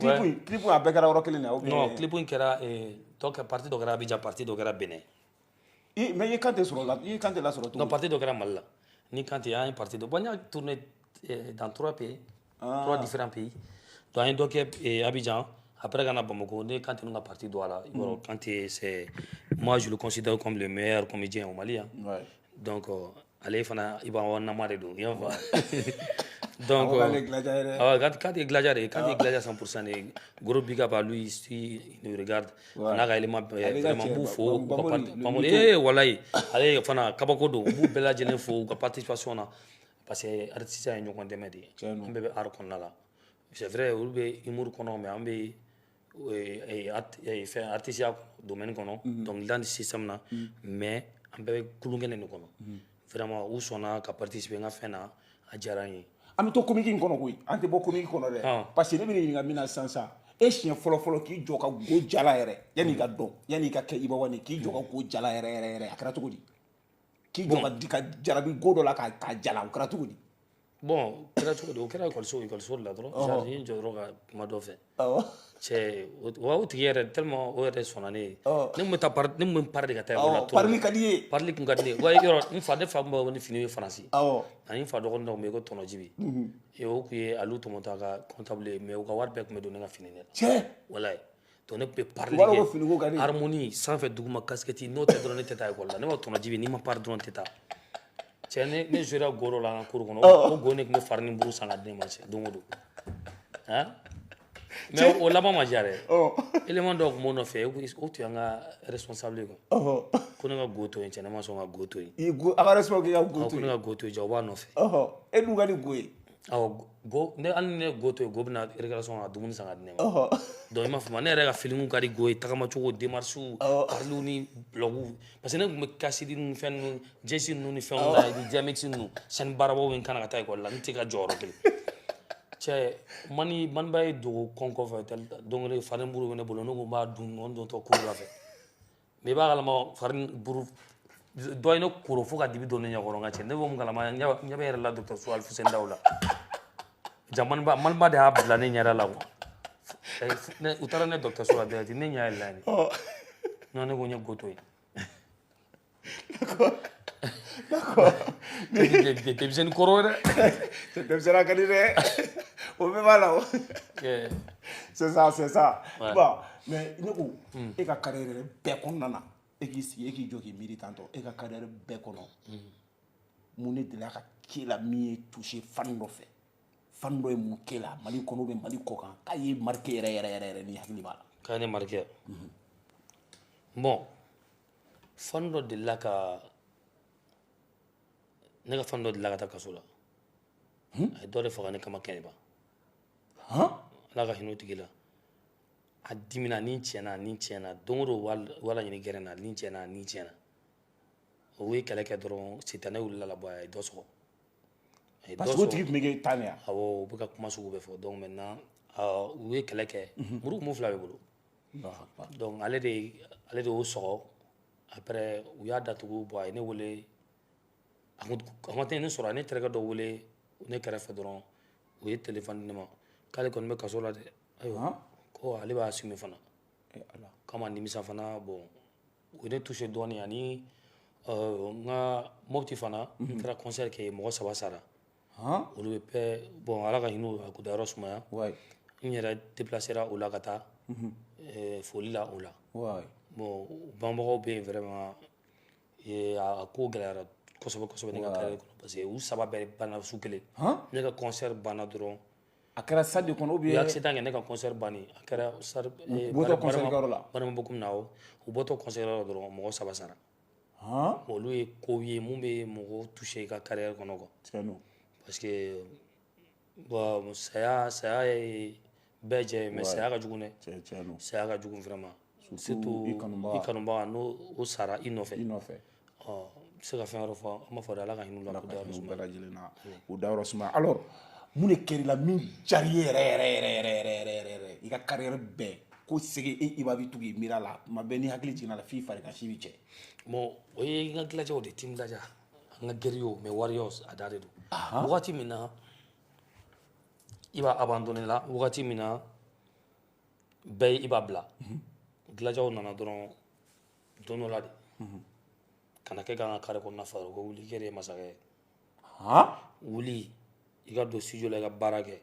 Mais clip a bɛɛ kɛra yɔrɔ kelen na non clip in kɛra parti dɔ kɛra Abidjan parti dɔ kɛra Benin mais i kan tɛ sɔrɔ la i kan tɛ lasɔrɔ non parti dɔ kɛra Mali la ni kan tɛ an ye parti dɔ bon n y'a tourné dans 3 pays 3 différents pays donc an ye dɔ kɛ Abidjan après kana Bamako ne Kanté ka parti dɔ a la Kanté c'est moi je le considère comme le meilleur comédien au Mali hein. Donc ale fana i b'a nama de don yan fa donc Kanté est gladiateur de Kanté est gladiateur 100% de gros big up à lui si il nous regarde n'a ka élément vraiment b'u fo u ka parti walayi ale fana kabako don u b'u bɛɛ lajɛlen fo u ka participation na parce que artiste ye ɲɔgɔn dɛmɛ de ye an bɛɛ bɛ art kɔnɔna la c'est vrai olu bɛ humour kɔnɔ mais an bɛ fɛn artistiya domaine kɔnɔ dɔnkilida ni système na mais an bɛɛ bɛ kulun kelen de kɔnɔ vraiment u sɔnna ka participer n ka fɛn na a diyara n ye an bɛ to comique in kɔnɔ koyi an tɛ bɔ comique kɔnɔ dɛ parce que ne bɛ ɲininka min na sisan e siɲɛ fɔlɔ k'i jɔ ka go jala yɛrɛ yanni ka dɔn yanni ka kɛ Iba Wane k'i jɔ ka go jala yɛrɛ a kɛra cogo di k'i jɔ ka jarabi go dɔ la k'a jala o kɛra cogo di bon kɛra cogo di o kɛra école de la dɔrɔn n jɔ dɔrɔn ka kuma dɔ fɛ cɛ o tigi yɛrɛ tellement o yɛrɛ sɔnna ne ye ne kun bɛ pari de ka taa ekɔli la parili ka di ye parili kun ka di ne ye wa yɔrɔ ne fa bɛ ni fini ye faransi ani n fa dɔgɔnin dɔ tun bɛ yen ko Tɔnɔ Jibi o tun ye alu tɔmɔtɔ ka comptable ye mais u ka wari bɛɛ tun bɛ don ne ka fini de la walayi donc ne tun bɛ parili kɛ harmonie sanfɛ duguma casquette n'o tɛ dɔrɔn ne tɛ taa ekɔli la ne b'a Tɔnɔ Jibi n'i ma pari dɔrɔn tɛ taa cɛ ne jouera go dɔ la an ka cour kɔnɔ o go ne tun bɛ farine buru san ka di ne ma cɛ don o don mais o laban ma diya dɛ élément dɔw tun b'o nɔfɛ o tun y'an ka responsable ye quoi ko ne ka go to yen cɛ ne ma sɔn ka go to yen a ka responsable k'i ka go to yen ko ne ka go to yen ja o b'a nɔfɛ e dun ka di go ye go hali ni ne go to yen go bɛna récréation ka dumuni san ka di ne ma donc i m'a faamu ne yɛrɛ ka film ka di go ye tagamacogo démarche pariliw ni blogu parce que ne tun bɛ kasidi ni fɛn ninnu jɛsi ninnu ni fɛnw na ni diamètre ninnu sani baarabaw bɛ n kana ka taa ekɔli la n tɛ ka jɔyɔrɔ kelen cɛ maniba ye dogo kɔn kɔfɛ don o farine buru bɛ ne bolo ne ko n b'a dun n dontɔ cour la fɛ mais i b'a kalama farine buru dɔ ye ne koro fo ka dibi don ne ɲɛkɔrɔ nka cɛ ne b'o mun kalama n ɲɛ bɛ yɛrɛ la dɔgɔtɔrɔso Alfuseni Dawula ja maniba de y'a bila ne ɲɛda la quoi u taara ne dɔgɔtɔrɔso la direct ne ɲɛ yɛlɛla yen non ne ko n ye go to yen d'accord denmisɛnnin kɔrɔ dɛ denmisɛnninya ka di dɛ o bɛɛ b'a la o c'est ça bon mais ne ko e ka carrière yɛrɛ bɛɛ kɔnɔna na e k'i sigi e k'i jɔ k'i miiri tantɔ e ka carrière bɛɛ kɔnɔ mun ne delila ka k'e la min ye touché fan dɔ fɛ fan dɔ ye mun k'e la Mali kɔnɔ ou bien Mali kɔ kan k'a ye marqué yɛrɛ ni hakili b'a la k'a ye ne marqué bon fan dɔ delila ka ne ka fan dɔ delila ka taa kaso la a ye dɔ de faga ne kama Kɛɲɛba Ala ka hinɛ o tigi la a dimina ni tiɲɛna don o don wala ɲini gɛrɛ na ni tiɲɛna o ye kɛlɛ kɛ dɔrɔn sitanɛ wulila la bɔ a ye dɔ sɔgɔ parce que o tigi tun bɛ kɛ tan de yan awɔ u bɛ ka kuma sugu bɛɛ fɔ donc maintenant u ye kɛlɛ kɛ muru kun fila bɛ bolo donc ale de y'o sɔgɔ après u y'a datugu bon a ye ne wele a ma tɛ ne sɔrɔ a ye ne terikɛ dɔ wele ne kɛrɛfɛ dɔrɔn u ye téléphone di ne ma k'ale kɔni bɛ kaso la dɛ ayiwa ko ale b'a assumé fana k'a ma nimisa fana bon u ye ne touché dɔɔnin ani n ka Mopti fana n taara concert kɛ mɔgɔ 3 sara olu bɛɛ bon Ala ka hinɛ a kudayɔrɔ sumaya n yɛrɛ déplacera o la ka taa foli la o la bon banbagaw bɛ yen vraiment a ko gɛlɛyara kosɛbɛ ne ka carrière kɔnɔ parce que u 3 bɛɛ banna su kelen ne ka concert banna dɔrɔn a kɛra stade de kɔnɔ ou bien u ye accident kɛ ne ka concert banni a kɛra Barama Bokum na u bɔtɔ concert yɔrɔ la dɔrɔn mɔgɔ 3 sara olu ye kow ye mun bɛ mɔgɔ touché i ka carrière kɔnɔ quoi parce que bon saya ye bɛɛ jɛ mais saya ka jugu dɛ saya ka jugu vraiment surtout i kanubaga n'o sara i nɔfɛ se ka fɛn wɛrɛ fɔ an b'a fɔ de Ala ka hinɛ u la k'u dayɔrɔ suma alors mun de kɛra i la min diyara i ye yɛrɛ i ka carrière bɛɛ ko sege e Iba bɛ tugu i miiri a la tuma bɛɛ ni hakili jiginna a la f'i fari ka si bɛ cɛ bon o ye n ka gladiaw de team gladiaw an ka guerriers mais warriors a da de don wagati min na i b'a abandonné la wagati min na bɛɛ i b'a bila dilajaw nana dɔrɔn don dɔ la de kana kɛ kan ka kare kɔnɔna fa ko wuli kɛ de ye masakɛ wuli i ka don studio la i ka baara kɛ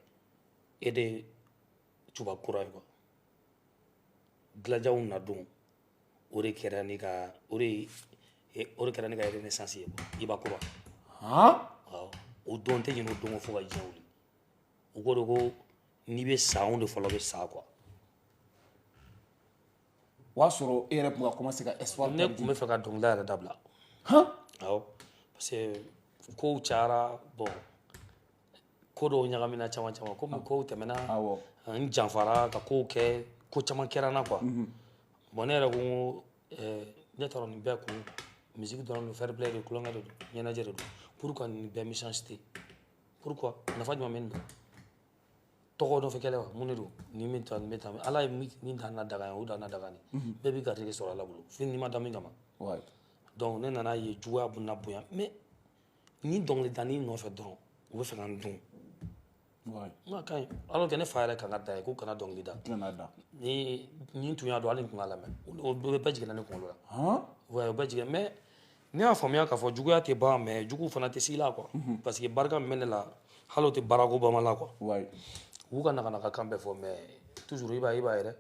e de tuba kura ye quoi dilajaw na don o de kɛra ni ka o de kɛra ni ka renaissance ye i b'a kura o don tɛ ɲinɛ o don fo ka diɲɛ wuli o ko de ko n'i bɛ sa anw de fɔlɔ bɛ sa quoi o y'a sɔrɔ e yɛrɛ tun ka commencer ka espoir ne tun bɛ fɛ ka dɔnkilida yɛrɛ dabila awɔ parce que kow cayara bon ko dɔw ɲagamina caman caman komi kow tɛmɛna n janfara ka kow kɛ ko caman kɛra n na quoi bon ne yɛrɛ ko ne t'a dɔn nin bɛɛ kun musique dɔrɔn don fair play de tulonkɛ de don ɲɛnajɛ de don pourquoi nin bɛɛ méchanceté pourquoi nafa jumɛn bɛ nin na tɔgɔ nɔfɛ kɛlɛ wa mun de don nin bɛ tan nin bɛ tan ala ye min dan na daga ye o dan na daga nin bɛɛ b'i garijɛgɛ sɔrɔ ala bolo fo n'i ma da min kama donc ne nana ye juguya bɛna bonya mais ni dɔnkilida n'i nɔfɛ dɔrɔn u bɛ fɛ ka n dun n ka ɲi alors que ne fa yɛrɛ kan ka da ye ko kana dɔnkilida ni tun y'a dɔn hali n tun k'a lamɛn o bɛɛ jiginna ne kunkolo la o bɛɛ jigin mais ne y'a faamuya k'a fɔ juguya tɛ ban mais jugu fana tɛ s'i la quoi parce que barika min bɛ ne la hali o tɛ baarako bama la quoi u ka nakan bɛɛ fɔ mais toujours i b'a ye dɛ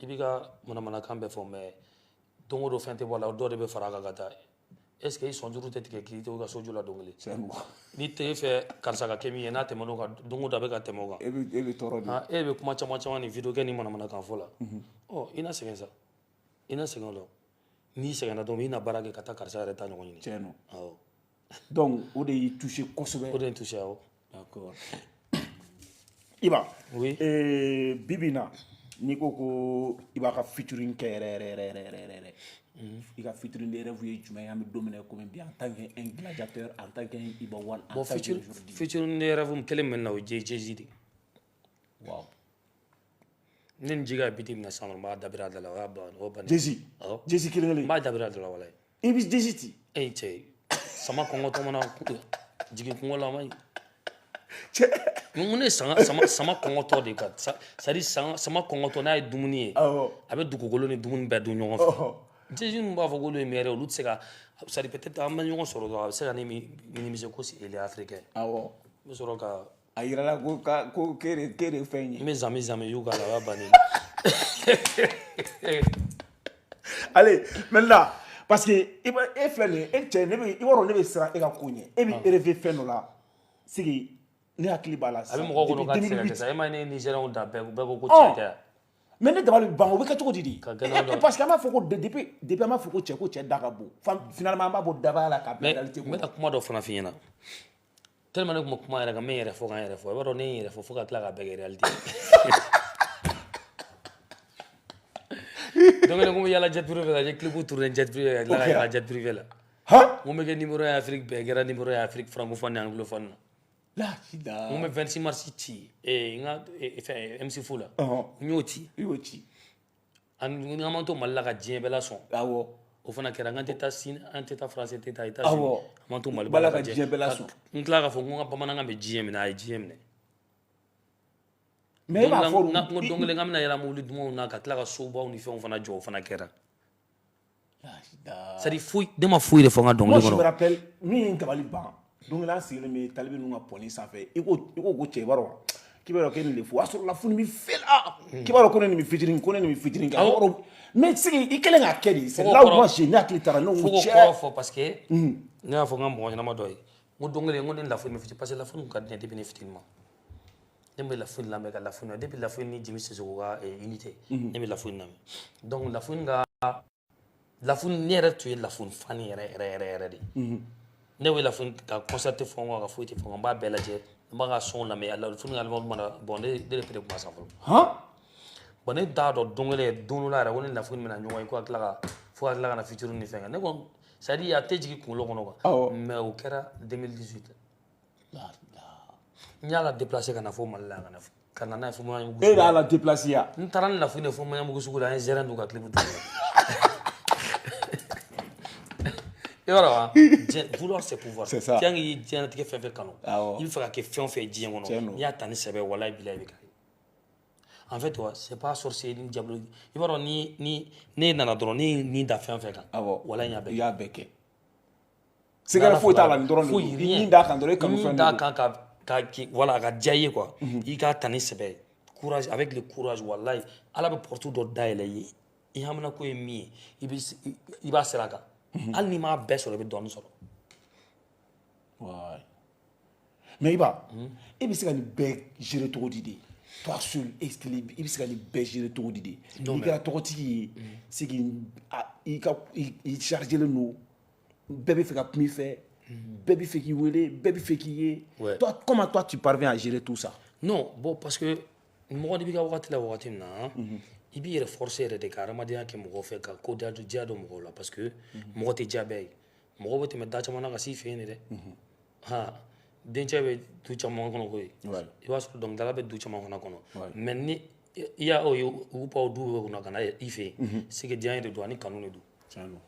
i b'i ka manamanakan bɛɛ fɔ mais don o don fɛn tɛ bɔ a la dɔ de bɛ fara a kan ka taa est ce que i sɔn juru tɛ tigɛ k'i to i ka so jɔ la don kelen n'i tɛ e fɛ karisa ka kɛ min ye n'a tɛmɛn'o kan don o don a bɛ ka tɛmɛ o kan e bɛ tɔɔrɔ de e bɛ kuma caman caman ni video kɛ ni manamanakan fɔ la i na sɛgɛn sa i na sɛgɛn o la n'i sɛgɛnna dɔrɔn i na baara kɛ ka taa karisa yɛrɛ ta ɲɔgɔn ɲini donc o de y'i touché kosɛbɛ o de ye n touché awɔ d'accord Iba bibi na n'i ko ko i b'a ka featuring kɛ yɛrɛ i ka featuring de rêve ye jumɛn ye an bɛ don min na komi bi en tant qu'un gladiateur en tant qu'un Iba One en tant qu'aujourd'hui featuring de rêve kelen min na o ye Jay-Z de waaw ne ni Jiga ye biti min na sisan n b'a dabiri a da la o y'a ban o bannen Jay-Z kelen kelen n b'a dabiri a da la walayi i bɛ Jay-Z ten cɛ sama kɔngɔtɔ mana jigin kungo la a ma ɲi mun ne sama kɔngɔtɔ de ka c'est à dire sama kɔngɔtɔ n'a ye dumuni ye a bɛ dugukolo ni dumuni bɛɛ dun ɲɔgɔn fɛ Jay-Z ninnu b'a fɔ k'olu ye mɛrɛ olu tɛ se ka c'est à dire peut-être an bɛ ɲɔgɔn sɔrɔ dɔrɔn a bɛ se ka ne minimiser ko il est africain n bɛ sɔrɔ ka a yirala ko k'e de fɛn ye n bɛ zami y'u k'a la o y'a bannen allez maintenant parce que e filɛ nin ye e cɛ i b'a dɔn ne bɛ siran e ka ko ɲɛ e bɛ rêver fɛn dɔ la sigi ne hakili b'a la sisan a bɛ mɔgɔw kɔnɔ k'a tɛ se ka kɛ sa e ma ye ne Nigériens da bɛɛ ko cɛ tɛ mais ne dabali ban o bɛ kɛ cogo di parce que an b'a fɔ ko depuis an b'a fɔ ko cɛ da ka bon finalement an b'a bɔ dabaya la ka bila réalité n bɛ ka kuma dɔ fana f'i ɲɛna tellement ne tun bɛ kuma yɛrɛ kan n bɛ n yɛrɛ fɔ k'an yɛrɛ fɔ i b'a dɔn ne ye n yɛrɛ fɔ fo ka tila k'a bɛɛ kɛ réalité donc ne ko n bɛ yala jet privé la n ye clip tourné jet privé ka tila ka yala jet privé la n ko n bɛ kɛ numéro 1 Afrique bɛɛ kɛra numéro 1 Afrique francophone ni anglophone na n ko n bɛ 26 mars ci n ka fɛn MC Fou la n y'o ci an ma to Mali la ka diɲɛ bɛɛ lasɔn o fana kɛra n tɛ taa France n tɛ taa États-Unis an ma to Mali la ka diɲɛ bɛɛ lasɔn n tila k'a fɔ n ko n ka bamanankan bɛ diɲɛ minɛ a ye diɲɛ minɛ mais e b'a fɔ n ko don kelen n ka bɛna yɛlɛ mobili dumanw na ka tila ka sobaw ni fɛnw fana jɔ o fana kɛra c'est à dire foyi ne ma foyi de fɔ n ka dɔnkili kɔnɔ moi je me rappelle min ye n dabali ban don kelen an sigilen bɛ talibe ninnu ka pɔnni sanfɛ i ko ko cɛ i b'a dɔn k'i b'a dɔn k'e nin de fɔ o y'a sɔrɔ lafuli bɛ fɛn la k'i b'a dɔn ko ne nin bɛ fitinin kɛ mais sigi i kɛlen k'a kɛ de c'est là où moi j'ai ne hakili taara ne ko cɛ fo k'o kɔrɔ fɔ parce que ne y'a fɔ n ka mɔgɔ ɲɛnama dɔ ye n ko don kelen n ko ne ni lafuli bɛ fitinin parce que lafuli ka di ne ye depuis ne fitinin ma ne bɛ lafuli lamɛn ka lafuli lamɛn depuis lafuli ni Jimi Sisoko ka unité ne bɛ lafuli lamɛn donc lafuli ka lafuli ne yɛrɛ tun ye lafuli fan yɛrɛ de ne bɛ lafuli ka concert tɛ fɔ n kɔ ka foyi tɛ fɔ n kɔ n b'a bɛɛ lajɛ n b'a ka son lamɛn lafuli ka album mana bon ne de peut-être kuma san fɔlɔ bon ne t'a dɔn don kelen don dɔ la yɛrɛ ko ni lafuli bɛna ɲɔgɔn ye ko ka tila ka na featuring ni fɛn kɛ ne ko c'est à dire a tɛ jigin kunkolo kɔnɔ quoi mais o kɛra 2018 n y'a la déplacer ka na fo Mali la ka na n'a ye fo Maɲanbugu e y'a la déplacer ya n taara ni lafuli de fo Maɲanbugu sugu la an ye zɛrɛn don ka clip tourner vouloir c'est pouvoir. C'est ça. Tiens, il dit un truc fait canon. Il faut que fait on fait dire il y a tant de sebe wala bila avec. En fait, c'est pas sorcier ni diable. Il va ni nana dron ni da fait kan. Wala il y a beke. C'est qu'il faut ta la dron ni da kan dron comme fait. Da kan voilà ka jaye quoi. Il ka tani sebe. Courage avec le courage wallahi. Ala be porte do daele i hamna ko mi i ba seraka. Al ni ma be so le be don so. Ouais. Mais il va se que ni be gérer trop d'idées. Toi seul équilibre il se que ni be gérer trop d'idées. Il ga trop ti c'est qu'il il charger le nous. Bébé fait ka mi fait. Bébé fait qui wele, bébé fait qui est. Toi comment toi tu parviens à gérer tout ça? Non, bon parce que moi depuis ka wakati la wakati na il bi forcer de caramadia ke mo fait ka ko da dia do mo la parce que mo te jabe mo te me da chama na ka si fe ne de ha den jabe du chama kono ko i was donc dala be du chama kono mais ni ya o ou pas du ko na i fe c'est que dia de do ani kanone du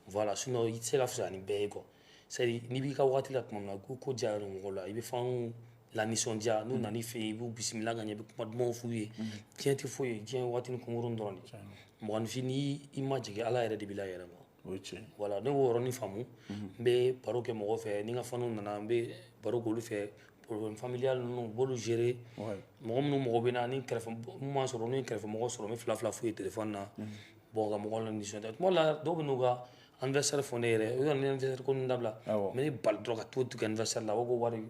voilà sinon il c'est la fa ni be ko c'est ni bi ka wakati la mo na ko dia do mo la i be fan la nisondia nous nani fait bu bismillah gagner be kuma mo fuye tiens te fuye tiens watini ko ngoron doroni mo an fini image ke ala yere de bila yere mo voilà donc woroni famu be paro ke mo fe ni nga fanu nana be paro ko lu fe problème familial non bolu gérer mo no mo be na ni kref mo so no kref mo so me fla fuye téléphone na bon ga mo la nisondia mo la do be no ga anniversaire fondere yo anniversaire ko ndabla mais bal droga tout anniversaire la wo wari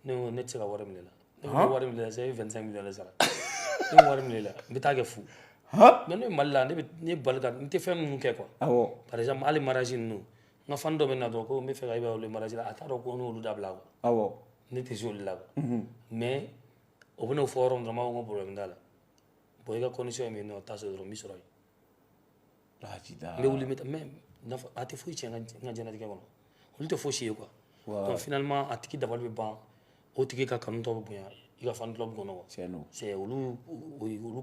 ne tse ka wari minɛ la ne wari minɛ la c'est 25 millions de sara ne wari minɛ la n bɛ taa kɛ fu mais ne Mali la ne bali ka n tɛ fɛn minnu kɛ quoi par exemple hali mariage ninnu n ka fan dɔ bɛ na dɔrɔn ko n bɛ fɛ ka i bɛ olu mariage la a t'a dɔn ko n'olu dabila quoi ne tɛ se olu la quoi mais o bɛ n'o fɔ yɔrɔ min dɔrɔn n b'a fɔ ko problème t'a la bon i ka condition ye min ye nɔ t'a sɔrɔ dɔrɔn n bɛ sɔrɔ yen n bɛ wuli n bɛ taa mais a tɛ foyi tiɲɛ n ka diɲɛlatigɛ kɔnɔ olu tɛ fosi ye quoi donc finalement a tigi dabali bɛ ban o tigi ka kanu tɔ bɛ bonya i ka fan club kɔnɔ c'est olu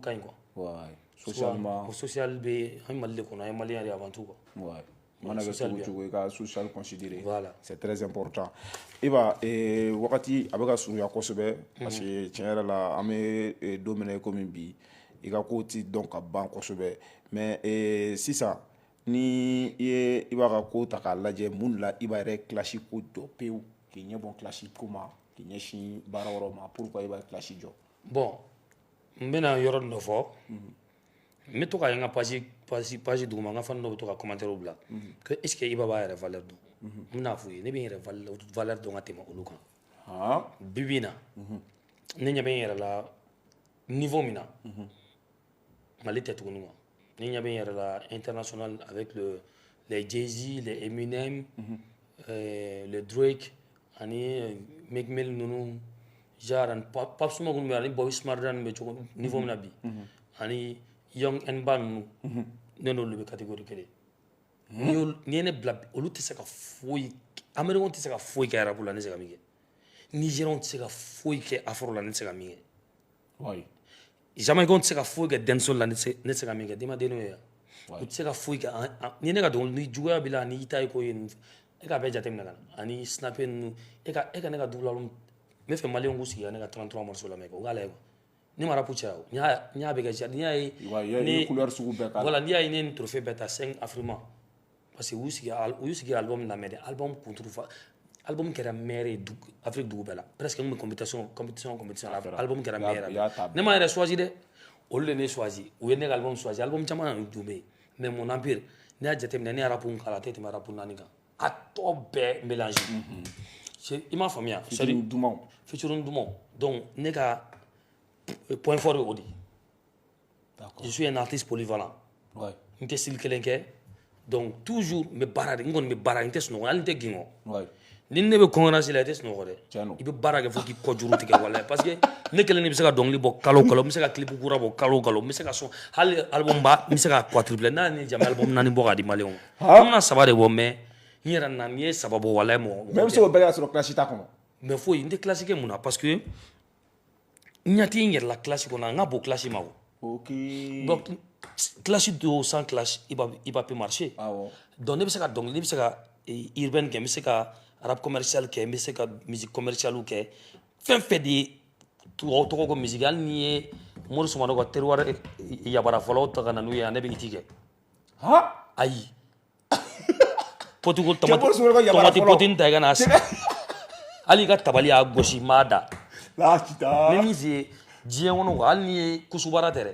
ka ɲi quoi socialement social bɛ an Mali de kɔnɔ an ye maliyɛn de avant tout quoi mana kɛ cogo cogo i ka social considéré c'est très important i b'a wagati a bɛ ka surunya kosɛbɛ parce que tiɲɛ yɛrɛ la an bɛ don min na komi bi i ka ko ti dɔn ka ban kosɛbɛ mais sisan ni i b'a ka ko ta k'a lajɛ mun la i b'a yɛrɛ classe ko jɔ pewu k'i ɲɛ bɔ classe ko ma k'i ɲɛsin baara yɔrɔ ma pourquoi i b'a classe jɔ bon n bɛna yɔrɔ dɔ fɔ n bɛ to ka n ka page duguma n ka fan dɔ bɛ to ka commentaire bila que est ce que i b'a yɛrɛ valeur dɔn n bɛna f'u ye ne bɛ n yɛrɛ valeur dɔn ka tɛmɛ olu kan bibi in na ne ɲɛ bɛ n yɛrɛ la niveau min na Mali tɛ tuguni quoi ne ɲɛ bɛ n yɛrɛ la international avec les Jay-Z les Eminem le Drake ani Meek Mill ninnu genre ani Pop Smoke ninnu bɛ ani Bobby Shmurda ninnu bɛ cogo niveau min na bi ani Young Nba ninnu ne n'olu bɛ catégorie kelen n'i ye ne bila olu tɛ se ka foyi Américains tɛ se ka foyi kɛ arabu la ne tɛ se ka min kɛ Nigériens tɛ se ka foyi kɛ afro la ne tɛ se ka min kɛ Jamaïcains tɛ se ka foyi kɛ dancehall la ne tɛ se ka min kɛ denmaden n'o ye u tɛ se ka foyi kɛ ni ne ka dɔnkili ni juguya b'i la ni i ta ye ko ye e ka bɛɛ jateminɛ ka na ani snapper ninnu e ka ne ka double album n bɛ fɛ maliyɛnw k'u sigi ka ne ka 33 morceaux lamɛn o k'a lajɛ quoi ni ma rap caya o n y'a bɛɛ kɛ n'i y'a ye ni couleur sugu bɛɛ k'a la voilà n'i y'a ye ne ye nin trophée bɛɛ ta 5 Afrima parce que u y'u sigi album lamɛn de album kunturu fa album kɛra meilleur ye Afrique dugu bɛɛ la presque n kun bɛ compétition album kɛra meilleur ne m'a yɛrɛ choisi dɛ olu de ne choisi u ye ne ka album choisi album caman dun bɛ yen mais mon empire ne y'a jateminɛ ne ye rap k'a la a tɛ tɛmɛ rap 4 kan a tɔ bɛɛ mélange i m'a faamuya featuring dumanw donc ne ka point fort ye o de je suis un artiste polyvalent n tɛ style kelen kɛ donc toujours n bɛ baara de n kɔni bɛ baara n tɛ sunɔgɔ hali n tɛ gingɔ ni ne bɛ concurrence la i tɛ sunɔgɔ dɛ i bɛ baara kɛ fo k'i kɔ juru tigɛ walayi parce que ne kelen de bɛ se ka dɔnkili bɔ kalo kalo n bɛ se ka clip kura bɔ kalo kalo n bɛ se ka sɔn hali album ba n bɛ se ka quadruple n'a ni jama album 4 bɔ k'a di maliyɛnw ma n bɛna 3 de bɔ mais n yɛrɛ na ni ye 3 bɔ walayi mɔgɔ mais i bɛ se k'o bɛɛ kɛ sɔrɔ classe t'a kɔnɔ mais foyi n tɛ classe kɛ mun na parce que n ɲɛ tɛ n yɛrɛ la classe kɔnɔ n ka bon classe ma o donc classe dɔw sans classe i b'a peut marcher donc ne bɛ se ka dɔnkili ne bɛ se ka urbaine kɛ n bɛ se ka rap commercial kɛ n bɛ se ka musique commercial kɛ fɛn fɛn de tɔgɔ ko musique hali n'i ye Mori Sumano ka terroir yabara fɔlɔw ta ka na n'u ye ne bɛ iti kɛ ayi potigo tomati potini ta i ka n'a sigi hali i ka tabali y'a gosi m'a da ni min f'i ye diɲɛ kɔnɔ hali n'i ye kusubara tɛ dɛ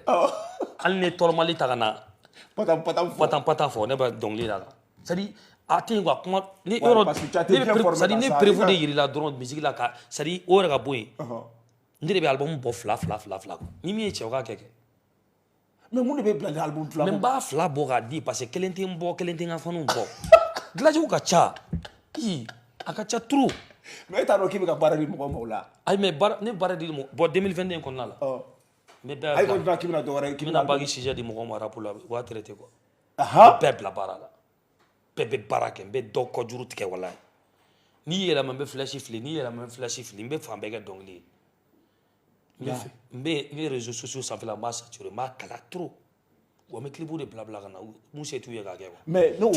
hali ni ye tɔrɔmali ta ka na patan fɔ ne bɛ dɔnkili la c'est-à-dire a tɛ yen quoi kuma ni yɔrɔ c'est-à-dire ne prévu de yirila dɔrɔn musique la ka c'est-à-dire o yɛrɛ ka bɔ yen n de bɛ album bɔ fila ni min ye cɛ o k'a kɛ mais mun de bɛ bila ni album fila mais n b'a fila bɔ k'a di parce que kelen tɛ n bɔ kelen tɛ n ka faniw bɔ dilancogo ka ca a ka ca trop mais e t'a dɔn k'i bɛ ka baara di mɔgɔ ma o la ayi mais ne baara di mɔgɔ bon 2022 kɔnɔna la n bɛ bɛɛ ayi ko k'i bɛna dɔwɛrɛ k'i bɛna bagi sujet di mɔgɔw ma rap la u b'a traiter quoi bɛɛ bila baara la bɛɛ bɛ baara kɛ n bɛ dɔ kɔjuru tigɛ walahi n'i yɛlɛma n bɛ flash fili n'i yɛlɛma n bɛ flash fili n bɛ fan bɛɛ kɛ dɔnkili ye n bɛ réseaux sociaux sanfɛla n b'a saturé n b'a kala trop wa n bɛ clip de bila ka na mun se t'u ye k'a kɛ quoi mais no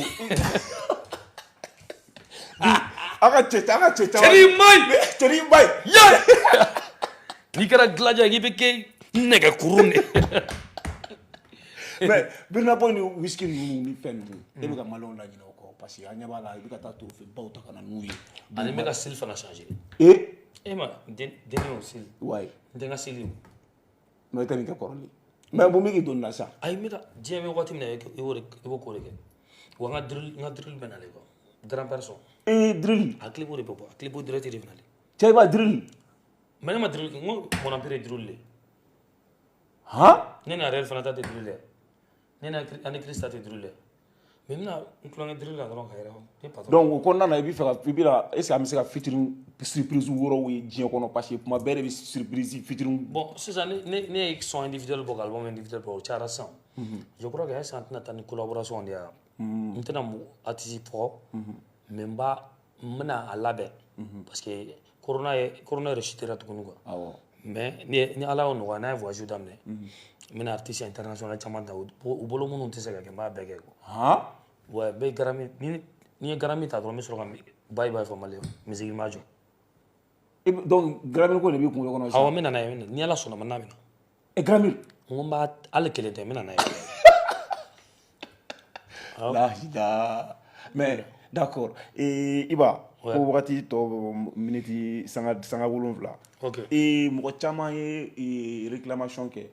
an ka cɛ caman cɛri maɲi n'i kɛra dilanjɔ ye k'i bɛ kɛ nɛgɛkurun de mais Burna Boy ni Wizkid ninnu ni fɛn ninnu e bɛ ka maliyɛnw laɲinɛ o kɔ parce que an ɲɛ b'a la i bɛ ka taa trophée baw ta ka na n'u ye ani n bɛ ka style fana changer e ma deni o style n tɛ n ka style ye mais i tɛ nin kɛ kɔrɔlen mais mun bɛ k'i don nin na sa ayi n bɛ ka diɲɛ bɛ waati min na i b'o ko de kɛ wa n ka drill bɛ nalen quoi grand père son drill a clip de bɛ bɔ a clip direct de bɛ nalen cɛ i b'a drill mais ne ma drill kɛ n ko mon empire ye drill de ne ni Ariel fana ta tɛ drill dɛ ne ni Chris ta tɛ drill dɛ mais n bɛna n tulonkɛ drill la dɔrɔn ka yɛrɛ donc o kɔnɔna na i bɛ fɛ ka i bɛna est ce que an bɛ se ka featuring surprise wɛrɛw ye diɲɛ kɔnɔ parce que kuma bɛɛ de bɛ surprise featuring bon sisan ne ye son individuel bɔ ka album individuel bɔ o cayara sisan je crois que est-ce que an tɛna taa ni collaboration de ye n tɛna artiste fɔ mais n bɛna a labɛn parce que corona yɛrɛ chutera tuguni quoi mais ni ala y'o nɔgɔya n'a ye voyage daminɛ n bɛna artiste international caman ta u bolo minnu tɛ se ka kɛ n b'a bɛɛ kɛ quoi ouais bɛ Grammy ni ye Grammy ta dɔrɔn n bɛ sɔrɔ ka bye bye fɔ Maliyɛnw musique ma jɔ donc Grammy ko de b'i kunkolo kɔnɔ sisan awɔ n bɛ na n'a ye ni ala sɔnna ma n'a bɛ na Grammy n ko n b'a hali kelen tɛ n bɛ na n'a ye mais d'accord Iba ko wagati tɔ miniti sanga 7 mɔgɔ caman ye réclamation kɛ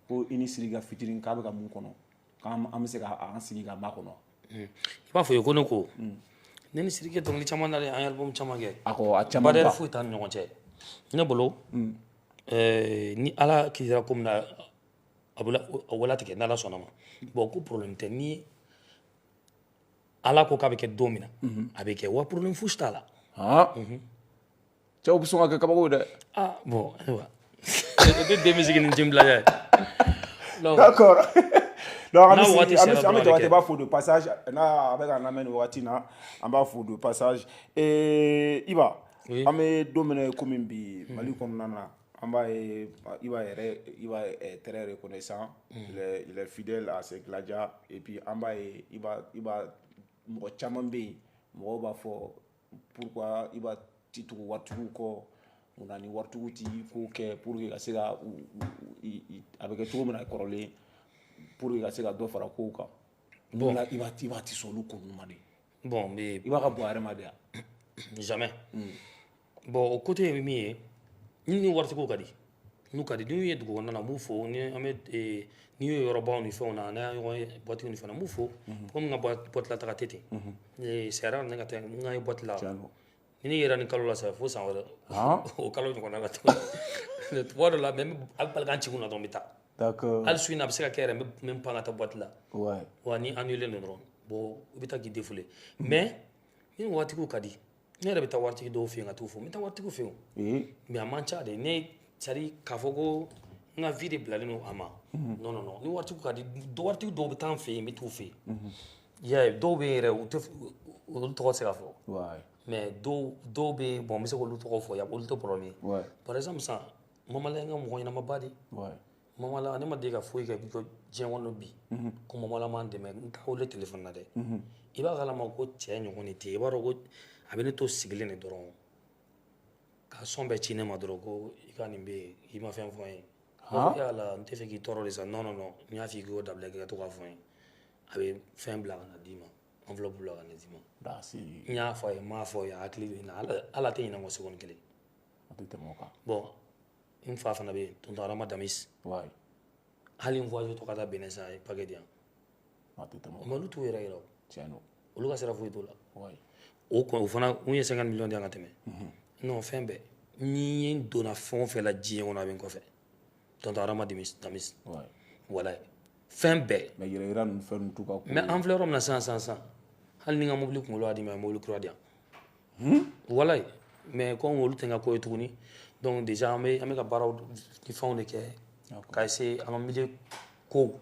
ko i ni Siri ka featuring k'a bɛ ka mun kɔnɔ k'an bɛ se k'an sigi ka makɔnɔ i b'a fɔ ye ko ne ko ne ni Siri kɛ dɔnkili caman dalen an ye album caman kɛ a caman barrière foyi t'an ni ɲɔgɔn cɛ ne bolo ni ala kisira ko min na a wala tigɛ n'ala sɔnna ma bon ko problème tɛ ni ala ko k'a bɛ kɛ don min na a bɛ kɛ wa problème fosi t'a la cɛw bɛ sɔn ka kɛ kabako dɛ bon ayiwa o tɛ den musique ni jim bila ye d'accord donc an bɛ wagati b'a fo de passage n'a bɛ ka lamɛn nin wagati na an b'a fo de passage Iba an bɛ don min na komi bi Mali kɔnɔna na an b'a ye Iba est très reconnaissant il est fidèle à ses gladiateurs et puis an b'a ye Iba mɔgɔ caman bɛ yen mɔgɔw b'a fɔ pourquoi Iba ti tugu waritigiw kɔ munna ni waritigiw ti ko kɛ pour que ka se ka a bɛ kɛ cogo min na kɔrɔlen pour que ka se ka dɔ fara kow kan bon Iba ti sɔn olu ko ninnu ma de bon mais Iba ka bon hadamaden jamais bon o côté ye min ye ni waritigiw ka di n'u ka di n'u ye dugu kɔnɔna na n b'u fo ni an bɛ n'i y'o yɔrɔbaw ni fɛnw na n'an ɲɔgɔn ye boîte ni fɛnw na n b'u fo komi n ka boîte la taga tɛ ten sariya ne ka taa n ka ye boîte la ni ne yɛrɛ ni kalo la sa fo san wɛrɛ o kalo ɲɔgɔnna ka tuguni tuma dɔ la mais a bɛ bali k'an ci kun na dɔrɔn n bɛ taa hali su in na a bɛ se ka kɛ yɛrɛ n bɛ pan ka taa boîte la wa ni annulé don dɔrɔn bon i bɛ taa k'i défoulé mais ni waritigiw ka di ne yɛrɛ bɛ taa waritigi dɔw fɛ yen ka t'u fo n bɛ taa waritigiw fɛ yen mais a man ca de ne c'est-à-dire k'a fɔ ko n ka vie de bilalen don a ma non non non ni waritigiw ka di waritigi dɔw bɛ taa an fɛ yen n bɛ t'u fɛ yen i y'a ye dɔw bɛ yen yɛrɛ olu tɔgɔ tɛ se ka fɔ mais dɔw bɛ yen bon n bɛ se k'olu tɔgɔ fɔ yan olu tɛ problème ye par exemple sisan Mamalɛ n ka mɔgɔ ɲɛnamaba de Mama la ne ma deli ka foyi kɛ ko diɲɛ kɔnɔ bi ko mama la m'an dɛmɛ n t'a wele téléphone na dɛ i b'a kalama ko cɛ ɲɔgɔn de tɛ yen i b'a dɔn ko a bɛ ne to sigilen de dɔrɔn ka sɔn bɛɛ ci ne ma dɔrɔn ko i ka nin bɛ yen i ma fɛn fɔ n ye yala n tɛ fɛ k'i tɔɔrɔ de sa non non non n y'a fɔ i k'o dabila k'i ka to k'a fɔ n ye a bɛ fɛn bila ka na d'i ma enveloppe bila ka na d'i ma n y'a fɔ a ye n m'a fɔ a ye a hakili bɛ na ala tɛ ɲinɛ n kɔ seconde kelen bon n fa fana bɛ yen tonton Adama Damis hali n voyage tɔ ka taa Benin sa a ye paquet di yan mais olu t'u yɛrɛ yira o olu ka sira foyi t'o la o fana n ye 50 millions di yan ka tɛmɛ non fɛn bɛɛ ni n donna fɛn o fɛn la diɲɛ kɔnɔ a bɛ n kɔfɛ tonton Adama Damis walayi fɛn bɛɛ mais an filɛ yɔrɔ min na sisan hali ni n ka mobili kunkolo y'a di ma a ye mobili kura di yan walayi mais comme olu tɛ n ka ko ye tuguni donc déjà an bɛ ka baaraw ni fɛnw de kɛ ka essayer an ka milieu kow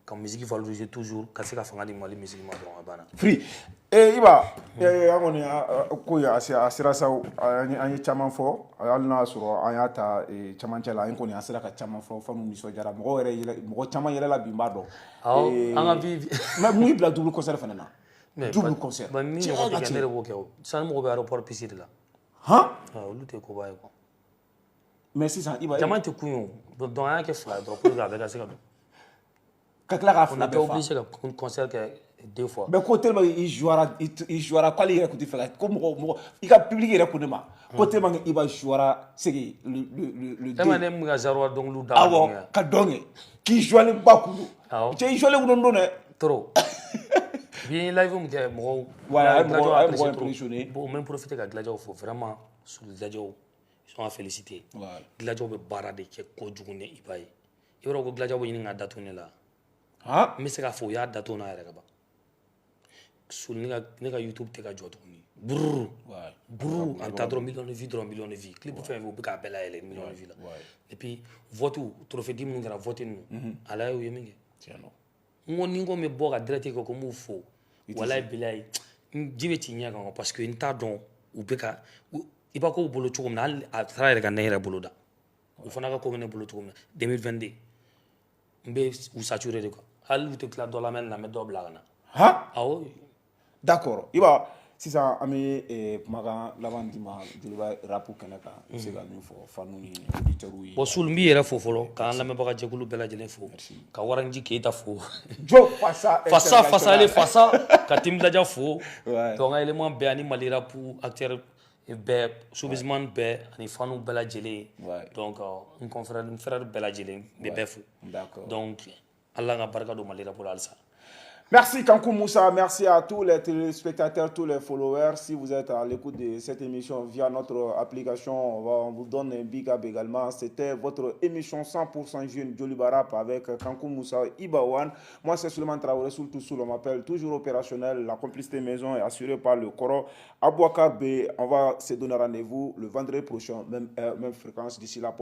ka musique valoriser toujours ka se ka fanga di Mali musique ma dɔrɔn a banna. Free Iba an kɔni ko a sera sa an ye caman fɔ hali n'a sɔrɔ an y'a ta camancɛ la an kɔni an sera ka caman fɔ fɛn min nisɔndiyara mɔgɔ caman yɛlɛla bi n b'a dɔn. An ka vie mais mun y'i bila double concert fana na. double concert. mais min ɲɔgɔn tɛ kɛ ne de b'o kɛ o sisan ni mɔgɔ bɛ aéroport pisi de la. olu tɛ koba ye quoi. mais sisan Iba jama tɛ kun ye o donc an y'a kɛ fila ye dɔrɔn pour que a bɛɛ ka se ka don. ka tila k'a fila bɛɛ fa. on était obligé ka concert kɛ 2 fois. mais ko tellement il jouera k'ale yɛrɛ tun tɛ fɛ ko mɔgɔ i ka public yɛrɛ ko ne ma ko tellement Iba jouera segi le tellement ne mun ka Zaroua dɔnkiliw da. awɔ ka dɔn kɛ k'i jouer ba kun don cɛ i jouer kun don dɛ. trop. bien live mun kɛ mɔgɔw. voilà mɔgɔw impressionné. bon n bɛ profiter ka Gladiaw fo vraiment sur Gladiaw ils sont à féliciter. Gladiaw bɛ baara de kɛ kojugu ni Iba ye i b'a dɔn ko Gladiaw bɛ ɲini ka datu ne la. n bɛ se k'a fɔ u y'a datu n'a yɛrɛ ka ban sur ne ka YouTube tɛ ka jɔ tuguni bururu an ta dɔrɔn million de vues clip fɛn o bɛ k'a bɛɛ layɛlɛ million de vues la et puis vote trophée di minnu kɛra vote ninnu ala y'u ye min kɛ n ko ni n ko n bɛ bɔ ka direct kɛ ko n b'u fo walayi bilayi ji bɛ ci ɲɛ kan parce que n t'a dɔn u bɛ ka i b'a ko bolo cogo min na hali a taara yɛrɛ ka ne yɛrɛ bolo da u fana ka ko bɛ ne bolo cogo min na 2022 n bɛ u saturé de quoi hali u tɛ tila dɔ la mɛ n bɛ dɔ bila ka na. awɔ. d'accord Iba sisan an bɛ kumakan laban d'i ma Joliba rap kɛnɛ kan i bɛ se ka min fɔ fanu ni auditeurs ye. bon Sul n b'i yɛrɛ fo fɔlɔ k'an lamɛnbaga jɛkulu bɛɛ lajɛlen fo ka Waranji Keyita fo. jo fasa ale fasa ka Team Gladiaw fo donc an élément bɛɛ ani Mali rap acteur bɛɛ Showbizman bɛɛ ani fanu bɛɛ lajɛlen donc n confrère n frère bɛɛ lajɛlen n bɛ bɛɛ fo donc Allah ka barika don Mali rap la halisa. Merci Kankou Moussa, merci à tous les téléspectateurs, tous les followers. Si vous êtes à l'écoute de cette émission via notre application, on vous donne un big up également. C'était votre émission 100% jeune Joliba Rap avec Kankou Moussa et Iba One. Moi c'est Suleiman Traoré, on m'appelle toujours opérationnel. La complicité maison est assurée par le Coro Abouakar B. On va se donner rendez-vous le vendredi prochain, même fréquence d'ici là.